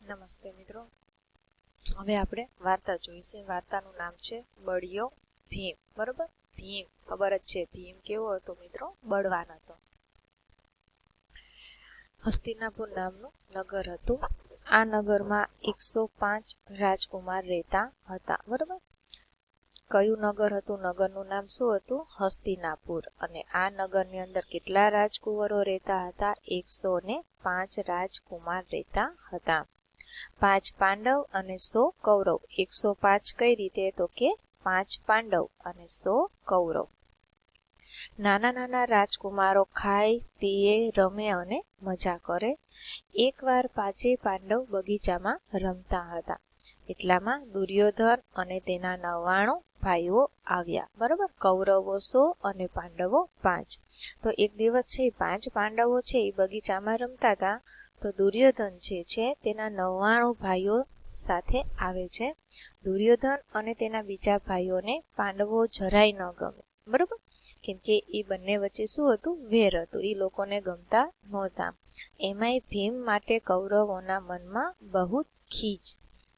નમસ્તે મિત્રો, હવે આપણે વાર્તા જોઈશું. વાર્તાનું નામ છે બળિયો ભીમ. બરોબર, ભીમ ખબર જ છે ભીમ કેવો હતો મિત્રો, બળવાન હતો. હસ્તિનાપુર નામનું નગર હતું. આ નગરમાં 105 રાજકુમાર રહેતા હતા. બરોબર, કયું નગર હતું? નગરનું નામ શું હતું? હસ્તિનાપુર. અને આ નગરની અંદર કેટલા રાજકુંવરો રહેતા હતા? 105 રાજકુમાર રહેતા હતા. 5 પાંડવ અને 100 કૌરવ. 105 કઈ રીતે? તો કે 5 પાંડવ અને 100 કૌરવ. નાના નાના રાજકુમારો ખાય પીએ, રમે અને મજા કરે. એકવાર 5 પાંડવ બગીચામાં રમતા હતા. એટલામાં દુર્યોધન અને તેના 99 ભાઈઓ આવ્યા. બરોબર, કૌરવો 100 અને પાંડવો 5. તો એક દિવસ છે 5 પાંડવો છે એ બગીચામાં રમતા હતા. તો દુર્યોધન જે છે તેના 99 ભાઈઓ સાથે આવે છે. દુર્યોધન અને તેના બીજા ભાઈઓને પાંડવો જરાય ન ગમે. બરોબર, કેમ કે એ બંને વચ્ચે શું હતું? વેર હતું. એ લોકોને ગમતા નહોતા. એમાંય ભીમ માટે કૌરવોના મનમાં બહુ ખીજ.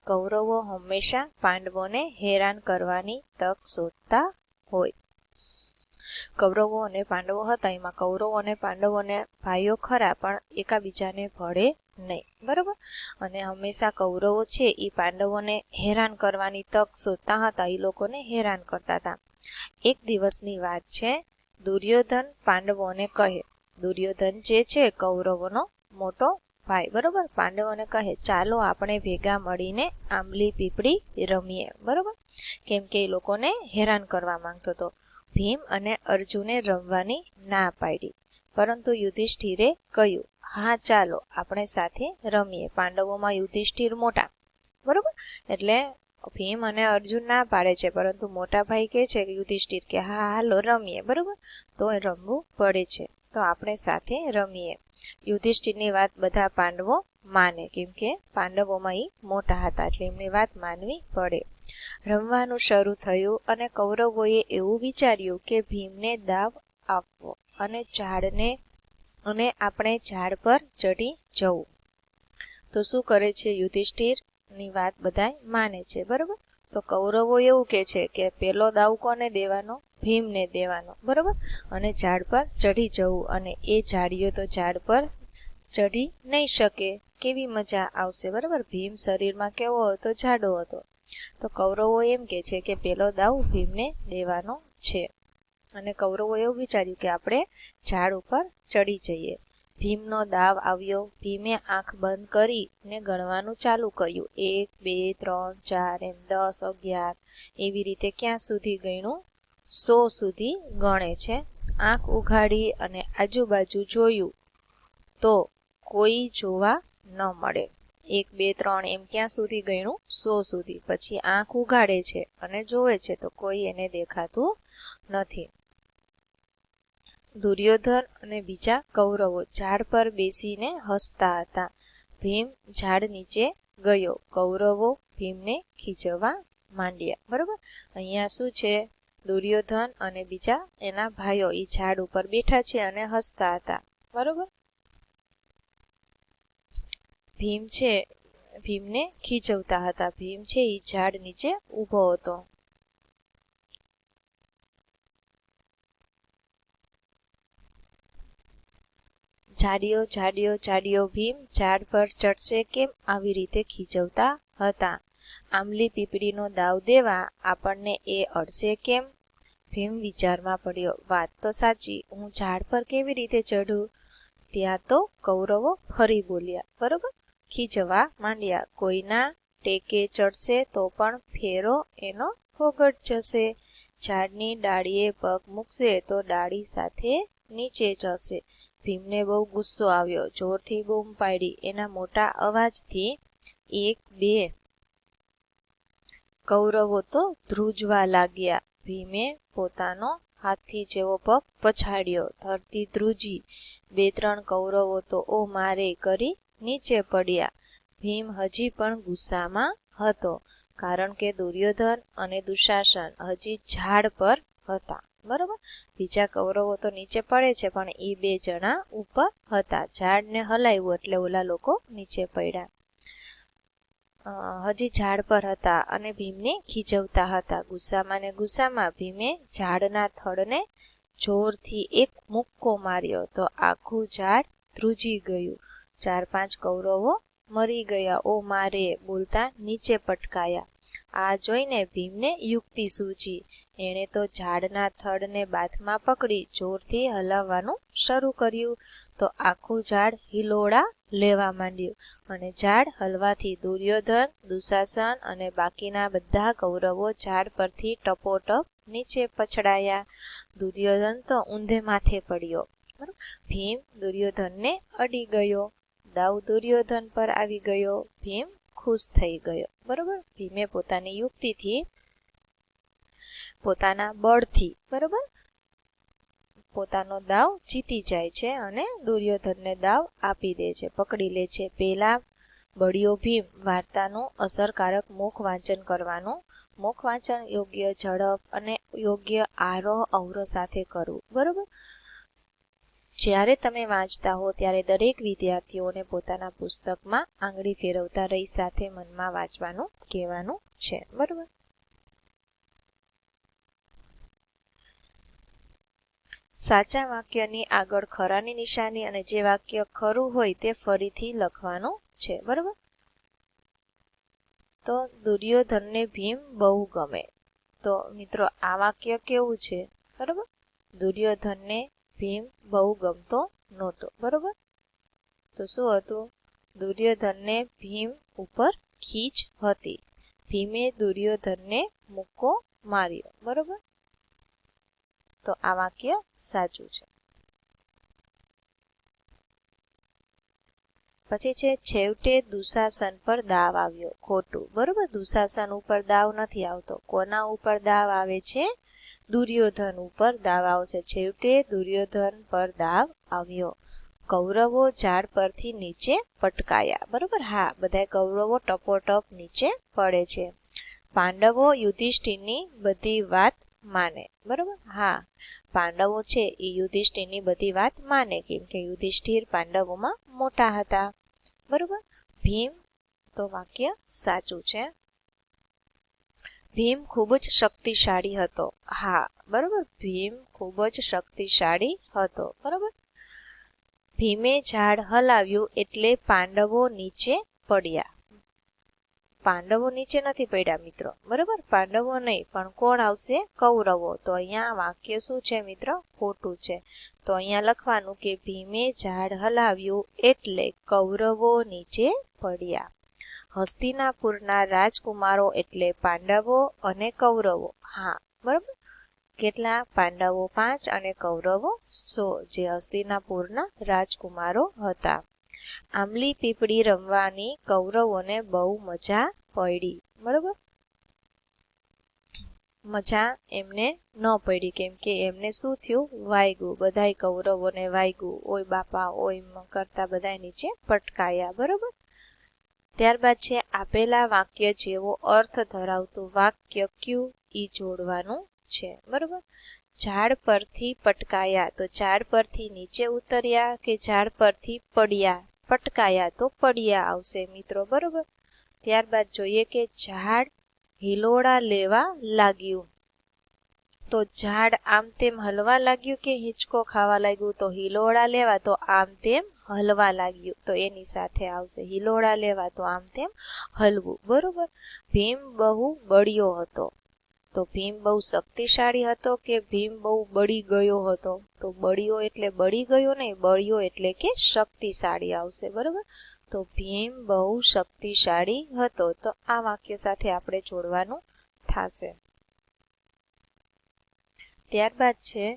કૌરવો હંમેશા પાંડવોને હેરાન કરવાની તક શોધતા હોય. કૌરવો અને પાંડવો હતા, એમાં કૌરવો અને પાંડવોને ભાઈઓ ખરા, પણ એકાબીજાને ભળે નહીં. બરોબર, અને હંમેશા કૌરવો છે એ પાંડવોને હેરાન કરવાની તક શોધતા હતા. એ લોકોને હેરાન કરતા હતા. એક દિવસની વાત છે. દુર્યોધન પાંડવોને કહે, દુર્યોધન જે છે કૌરવોનો મોટો ભાઈ, બરોબર, પાંડવોને કહે ચાલો આપણે ભેગા મળીને આંબલી પીપળી રમીએ. બરોબર, કેમ કે એ લોકોને હેરાન કરવા માંગતો હતો. ભીમ અને અર્જુને રમવાની ના પાડી, પરંતુ યુધિષ્ઠિરે કહ્યું હા ચાલો આપણે સાથે રમીએ. પાંડવોમાં યુધિષ્ઠિર મોટા. બરોબર, એટલે ભીમ અને અર્જુન ના પાડે છે, પરંતુ મોટા ભાઈ કહે છે યુધિષ્ઠિર કે હા હાલો રમીએ. બરોબર, તો રમવું પડે છે, તો આપણે સાથે રમીએ. યુધિષ્ઠિરની વાત બધા પાંડવો માને, કેમ કે પાંડવોમાં એ મોટા હતા, એટલે એમની વાત માનવી પડે. રમવાનું શરૂ થયું અને કૌરવોએ એવું વિચાર્યું કે ભીમને દાવ આપવો અને આપણે ઝાડ પર ચડી જવું. તો શું કરે છે? યુધિષ્ઠિર ની વાત બધા માને છે. બરોબર, તો કૌરવો એવું કે છે કે પેલો દાવ કોને દેવાનો? ભીમને દેવાનો. બરોબર, અને ઝાડ પર ચડી જવું. અને એ ઝાડીઓ તો ઝાડ પર ચડી નહીં શકે. કેવી મજા આવશે? બરોબર, ભીમ શરીરમાં કેવો હતો? જાડો હતો. તો કૌરવો એમ કે છે કે પેલો દાવ ભીમને દેવાનો છે. અને કૌરવો એવું વિચાર્યું કે આપણે ઝાડ ઉપર ચડી જઈએ. ભીમનો દાવ આવ્યો. ભીમે આંખ બંધ કરીને ગણવાનું ચાલુ કર્યું. 1 2 3 4 એમ 10 11 એવી રીતે ક્યાં સુધી ગણ્યું? 100 સુધી ગણે છે. આંખ ઉઘાડી અને આજુબાજુ જોયું તો કોઈ જોવા ન મળે. 1 2 3 એમ ક્યાં સુધી ગણ્યું? 100 સુધી. પછી આંખ ઉઘાડે છે અને જોવે છે તો કોઈ એને દેખાતું નથી. દુર્યોધન અને બીજા કૌરવો ઝાડ પર બેસીને હસતા હતા. ભીમ ઝાડ નીચે ગયો. કૌરવો ભીમને ખીજવવા માંડ્યા. બરોબર, અહીંયા શું છે? દુર્યોધન અને બીજા એના ભાઈઓ એ ઝાડ ઉપર બેઠા છે અને હસતા હતા. બરોબર, ભીમ છે ભીમને ખીજવતા હતા. ભીમ છે એ ઝાડ નીચે ઊભો હતો. ઝાડીઓ ઝાડીઓ ઝાડીઓ ભીમ ઝાડ પર ચડશે કેમ? આવી રીતે ખીજવતા હતા. આંબલી પીપળીનો દાવ દેવા આપણને એ અડશે કેમ? ભીમ વિચારમાં પડ્યો. વાત તો સાચી, હું ઝાડ પર કેવી રીતે ચઢું? ત્યાં તો કૌરવો ફરી બોલ્યા. બરોબર, ખીજવા માંડ્યા. કોઈના ટેકે ચડશે તો પણ ફેરો એનો ફોગટ જશે. ઝાડની ડાળીએ પગ મૂકશે તો ડાળી સાથે નીચે જશે. ભીમને બહુ ગુસ્સો આવ્યો. જોરથી બૂમ પાડી. એના મોટા અવાજથી 1 2 કૌરવો તો ધ્રુજવા લાગ્યા. ભીમે પોતાનો હાથી જેવો પગ પછાડ્યો. ધરતી ધ્રુજી. 2 3 કૌરવો તો ઓ મારે કરી નીચે પડ્યા. ભીમ હજી પણ ગુસ્સામાં હતો, કારણ કે દુર્યોધન અને દુશાસન હજી ઝાડ પર હતા. બરોબર, બીજા કૌરવો તો નીચે પડે છે, પણ એ 2 જણા ઉપર હતા. ઝાડને હલાવ્યું એટલે ઓલા લોકો નીચે પડ્યા. હજી ઝાડ પર હતા અને ભીમને ખીજવતા હતા. ગુસ્સામાં ને ગુસ્સામાં ભીમે ઝાડના થડને જોરથી એક મુક્કો માર્યો તો આખું ઝાડ ધ્રુજી ગયું. 4-5 કૌરવો મરી ગયા. ઓ મારે બોલતા નીચે પટકાયા. આ જોઈને ભીમને યુક્તિ સૂજી. એણે તો ઝાડના થડને બાથમાં પકડી જોરથી હલાવવાનું શરૂ કર્યું તો આખું ઝાડ હિલોળા લેવા માંડ્યું અને ઝાડ હલવાથી દુર્યોધન, દુશાસન અને બાકીના બધા કૌરવો ઝાડ પરથી ટપોટપ નીચે પછડાયા. દુર્યોધન તો ઊંધે માથે પડ્યો. ભીમ દુર્યોધનને અડી ગયો. દાવ દુર્યોધન પર આવી ગયો. ભીમ ખુશ થઈ ગયો. બરોબર, ભીમે પોતાની યુક્તિથી, પોતાના બળથી, બરોબર, પોતાનો દાવ જીતી જાય છે અને દુર્યોધનને દાવ આપી દે છે, પકડી લે છે. પેલા બળિયો ભીમ વાર્તાનું અસરકારક મુખ વાંચન કરવાનું. મુખ વાંચન યોગ્ય ઝડપ અને યોગ્ય આરોહ અવરોહ સાથે કરવું. બરોબર, જ્યારે તમે વાંચતા હો ત્યારે દરેક વિદ્યાર્થીઓને પોતાના પુસ્તકમાં આંગળી ફેરવતા રહી સાથે મનમાં વાંચવાનું કહેવાનું છે. બરોબર, સાચા વાક્યની આગળ ખરાની નિશાની અને જે વાક્ય ખરું હોય તે ફરીથી લખવાનું છે. બરોબર, તો દુર્યોધનને ભીમ બહુ ગમે. તો મિત્રો આ વાક્ય કેવું છે? બરોબર, દુર્યોધનને ભીમ બહુ ગમતો નહોતો. બરોબર, તો શું હતું? દુર્યોધનને ભીમ ઉપર ખીજ હતી. ભીમે દુર્યોધનને મુક્કો માર્યો. બરોબર, તો આ વાક્ય સાચું છે. પછી છે છેવટે દુશાસન પર દાવ આવ્યો. ખોટું. બરોબર, દુશાસન ઉપર દાવ નથી આવતો. કોના ઉપર દાવ આવે છે? દુર્યોધન ઉપર દાવ આવશે. છેવટે દુર્યોધન પર દાવ આવ્યો. કૌરવો ઝાડ પરથી નીચે પટકાયા. બરોબર, હા, બધા કૌરવો ટપોટપ નીચે પડે છે. પાંડવો યુધિષ્ઠિરની બધી વાત માને. બરોબર, હા, પાંડવો છે એ યુધિષ્ઠિરની બધી વાત માને, કેમ કે યુધિષ્ઠિર પાંડવોમાં મોટા હતા. બરોબર, ભીમ, તો વાક્ય સાચું છે. ભીમ ખૂબ જ શક્તિશાળી હતો. હા, બરોબર, ભીમ ખૂબ જ શક્તિશાળી હતો. બરોબર, ભીમે ઝાડ હલાવ્યું એટલે પાંડવો નીચે પડ્યા. પાંડવો નીચે નથી પડ્યા મિત્રો. બરોબર, પાંડવો નહીં, પણ કોણ આવશે? કૌરવો. તો અહીંયા વાક્ય શું છે મિત્રો? ખોટું છે. તો અહીંયા લખવાનું કે ભીમે ઝાડ હલાવ્યું એટલે કૌરવો નીચે પડ્યા. હસ્તિનાપુરના રાજકુમારો એટલે પાંડવો અને કૌરવો. હા, બરોબર, કેટલા? પાંડવો 5 અને કૌરવો 100, જે હસ્તિનાપુરના રાજકુમારો હતા. આંબલી પીપળી રમવાની કૌરવોને બહુ મજા પડી. બરોબર, મજા એમને ન પડી, કેમ કે એમને શું થયું? વાગ્યું. બધાય કૌરવોને વાગ્યું. ઓય બાપા, ઓય કરતા બધા નીચે પટકાયા. બરોબર, ત્યારબાદ છે આપેલા વાક્ય જેવો અર્થ ધરાવતું વાક્ય ક્યુ ઈ જોડવાનું છે. બરોબર, ઝાડ પરથી પટકાયા, તો ઝાડ પરથી નીચે ઉતર્યા કે ઝાડ પરથી પડ્યા? પટકાયા, તો પડ્યા આવશે મિત્રો. બરોબર, ત્યારબાદ જોઈએ કે ઝાડ હિલોળા લેવા લાગ્યું, તો ઝાડ આમ તેમ હલવા લાગ્યું કે હિંચકો ખાવા લાગ્યું? તો હિલોળા લેવા, તો આમ તેમ હલવા લાગ્યું, તો એની સાથે આવશે હિલોળા લેવા, તો આમ તેમ હલવું. બરોબર, ભીમ બહુ બળ્યો હતો, તો ભીમ બહુ શક્તિશાળી હતો કે ભીમ બહુ બળી ગયો હતો? તો બળ્યો એટલે બળી ગયો નહીં, બળ્યો એટલે કે શક્તિશાળી આવશે. બરોબર, તો ભીમ બહુ શક્તિશાળી હતો. તો આ વાક્ય સાથે આપણે જોડવાનું થશે. ત્યારબાદ છે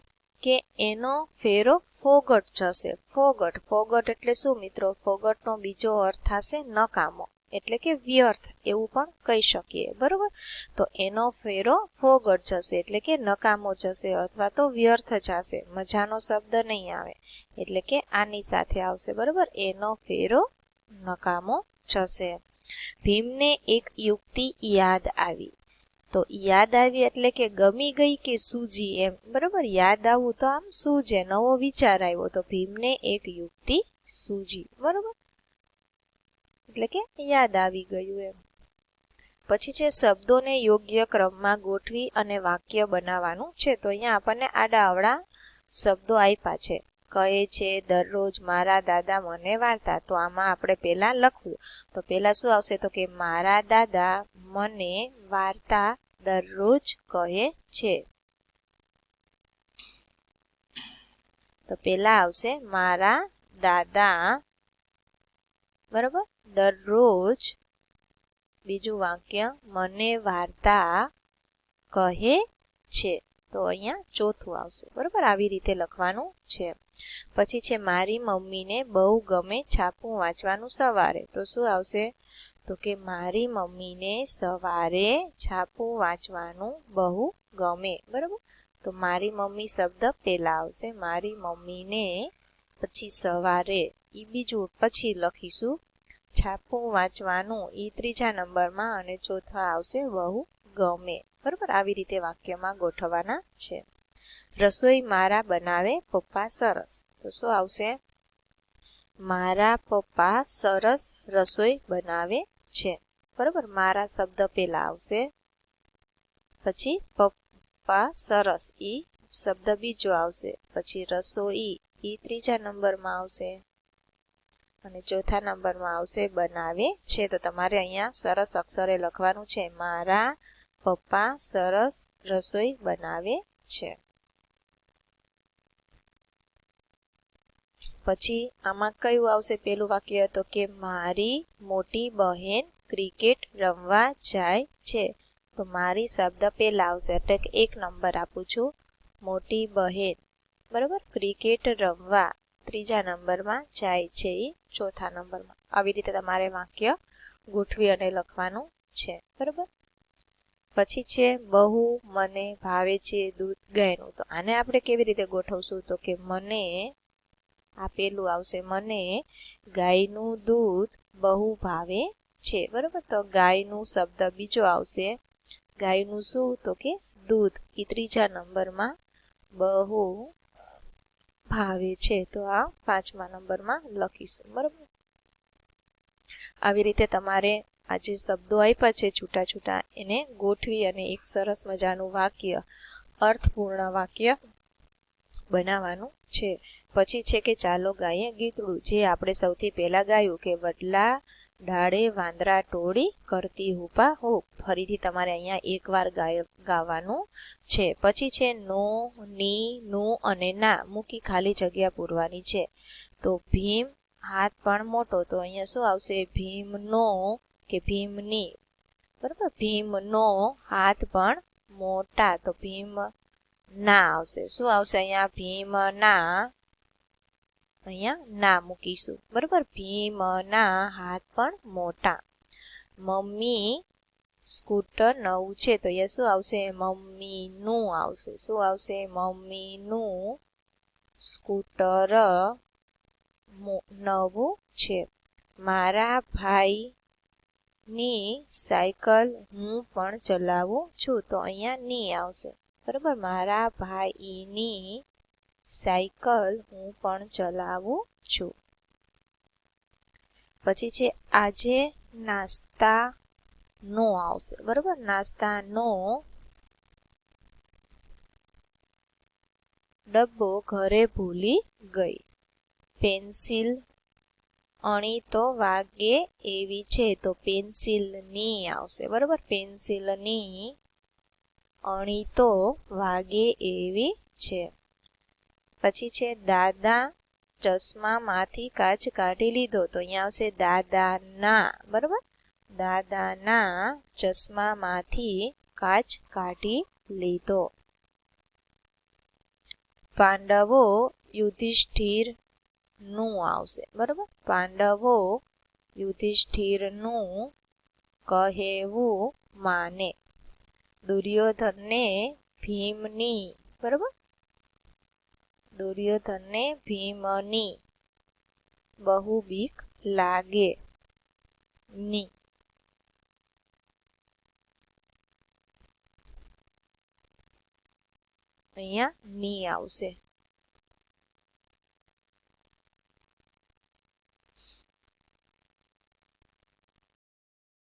કે એનો ફેરો ફોગટ જશે. ફોગટ, ફોગટ એટલે શું મિત્રો? ફોગટનો બીજો અર્થ થશે નકામો, એટલે કે વ્યર્થ એવું પણ કહી શકીએ. બરોબર, તો એનો ફેરો ફોગટ જશે એટલે કે નકામો જશે અથવા તો વ્યર્થ જશે. મજાનો શબ્દ નહીં આવે, એટલે કે આની સાથે આવશે. બરોબર, એનો ફેરો નકામો જશે. ભીમને એક યુક્તિ યાદ આવી, તો યાદ આવી એટલે કે ગમી ગઈ કે સૂજી એમ. બરોબર, યાદ આવવું તો આમ સૂજે, નવો વિચાર આવ્યો, તો ભીમને એક યુક્તિ સૂજી. બરોબર, એટલે કે યાદ આવી ગયું એમ. પછી છે શબ્દોને યોગ્ય ક્રમમાં ગોઠવી અને વાક્ય બનાવવાનું છે. તો અહીંયા આપણને આડા અવળા શબ્દો આપ્યા છે. કહે છે દરરોજ મારા દાદા મને વાર્તા. તો આમાં આપણે પહેલા લખવું. તો પહેલા શું આવશે? તો કે મારા દાદા મને વાર્તા દરરોજ કહે છે. તો પહેલા આવશે મારા દાદા, બરાબર, દરરોજ. બીજું વાક્ય મને વાર્તા કહે છે. તો અહીંયા ચોથું આવશે, બરાબર. આવી રીતે લખવાનું છે. પછી છે મારી મમ્મીને બહુ ગમે છાપું વાંચવાનું સવારે. તો શું આવશે? તો કે મારી મમ્મીને સવારે છાપું વાંચવાનું બહુ ગમે, બરાબર. તો મારી મમ્મી શબ્દ પહેલા આવશે. મારી મમ્મીને, પછી સવારે એ બીજું પછી લખીશું. છાપું વાંચવાનું એ ત્રીજા નંબરમાં અને ચોથા આવશે બહુ ગમે, બરાબર. આવી રીતે વાક્યમાં ગોઠવવાના છે. રસોઈ મારા બનાવે પપ્પા સરસ. તો શું આવશે? મારા પપ્પા સરસ રસોઈ બનાવે છે, બરાબર. મારા શબ્દ પહેલા આવશે. પછી પપ્પા સરસ ઈ શબ્દ બીજો આવશે. પછી રસોઈ ઈ ત્રીજા નંબરમાં આવશે અને ચોથા નંબરમાં આવશે બનાવે છે. તો તમારે અહીંયા સરસ અક્ષરે લખવાનું છે મારા પપ્પા સરસ રસોઈ બનાવે છે. પછી આમાં કયું આવશે પેલું વાક્ય? તો કે મારી મોટી બહેન ક્રિકેટ રમવા જાય છે. તો મારી શબ્દ પહેલા આવશે એટલે કે 1 નંબર આપું છું. મોટી બહેન, બરાબર, ક્રિકેટ રમવા ત્રીજા નંબરમાં જાય છે એ ચોથા નંબરમાં. આવી રીતે તમારે વાક્ય ગોઠવી અને લખવાનું છે, બરાબર. પછી છે બહુ મને ભાવે છે દૂધ ગાયનું. તો આને આપણે કેવી રીતે ગોઠવશું? તો કે મને, આ પેલું આવશે, મને ગાયનું દૂધ બહુ ભાવે છે, બરાબર. તો ગાયનું શબ્દ બીજો આવશે. ગાયનું શું? તો કે દૂધ એ ત્રીજા નંબરમાં બહુ ભાવે છે. તો આ 5મા નંબરમાં લખીશું, બરાબર. આવી રીતે તમારે આ જે શબ્દો આપ્યા છે છૂટા છૂટા એને ગોઠવી અને એક સરસ મજાનું વાક્ય, અર્થપૂર્ણ વાક્ય બનાવવાનું છે. પછી છે કે ચાલો ગાઈએ ગીતડું, જે આપણે સૌથી પહેલા ગાયું કે વડલા ડાળે વાંદરા ટોળી કરતી હુપા હો. ફરીથી તમારે અહીંયા એકવાર ગાવાનું છે. પછી છે નો, ની, નું અને ના મૂકી ખાલી જગ્યા પૂરવાની છે. તો ભીમ હાથ પણ મોટો. તો અહીંયા શું આવશે? ભીમનો કે ભીમની, બરાબર. ભીમનો હાથ પણ મોટા. તો ભીમ ના આવશે. શું આવશે અહીંયા? ભીમ ના, અહીંયા ના મૂકીશું, બરાબર. ભીમના હાથ પણ મોટા. મમ્મી સ્કૂટર નવું છે. તો અહીંયા શું આવશે? મમ્મીનું આવશે. શું આવશે? મમ્મીનું સ્કૂટર નવું છે. મારા ભાઈની સાયકલ હું પણ ચલાવું છું. તો અહીંયા ની આવશે, બરાબર. મારા ભાઈની સાયકલ હું પણ ચલાવું છું. પછી છે આજે નાસ્તા નો આવશે, બરાબર. નાસ્તાનો ડબ્બો ઘરે ભૂલી ગઈ. પેન્સિલ અણી તો વાગે એવી છે. તો પેન્સિલની આવશે, બરાબર. પેન્સિલની અણી તો વાગે એવી છે. પછી છે દાદા ચશ્મામાંથી કાચ કાઢી લીધો. તો અહીંયા આવશે દાદાના, બરાબર. દાદાના ચશ્મામાંથી કાચ કાઢી લીધો. પાંડવો યુધિષ્ઠિરનું આવશે, બરાબર. પાંડવો યુધિષ્ઠિરનું કહેવું માને. દુર્યોધનને ભીમની, બરાબર. દુર્યોધનને ભીમની બહુ બીક લાગે ની. અહીંયા ની આવશે.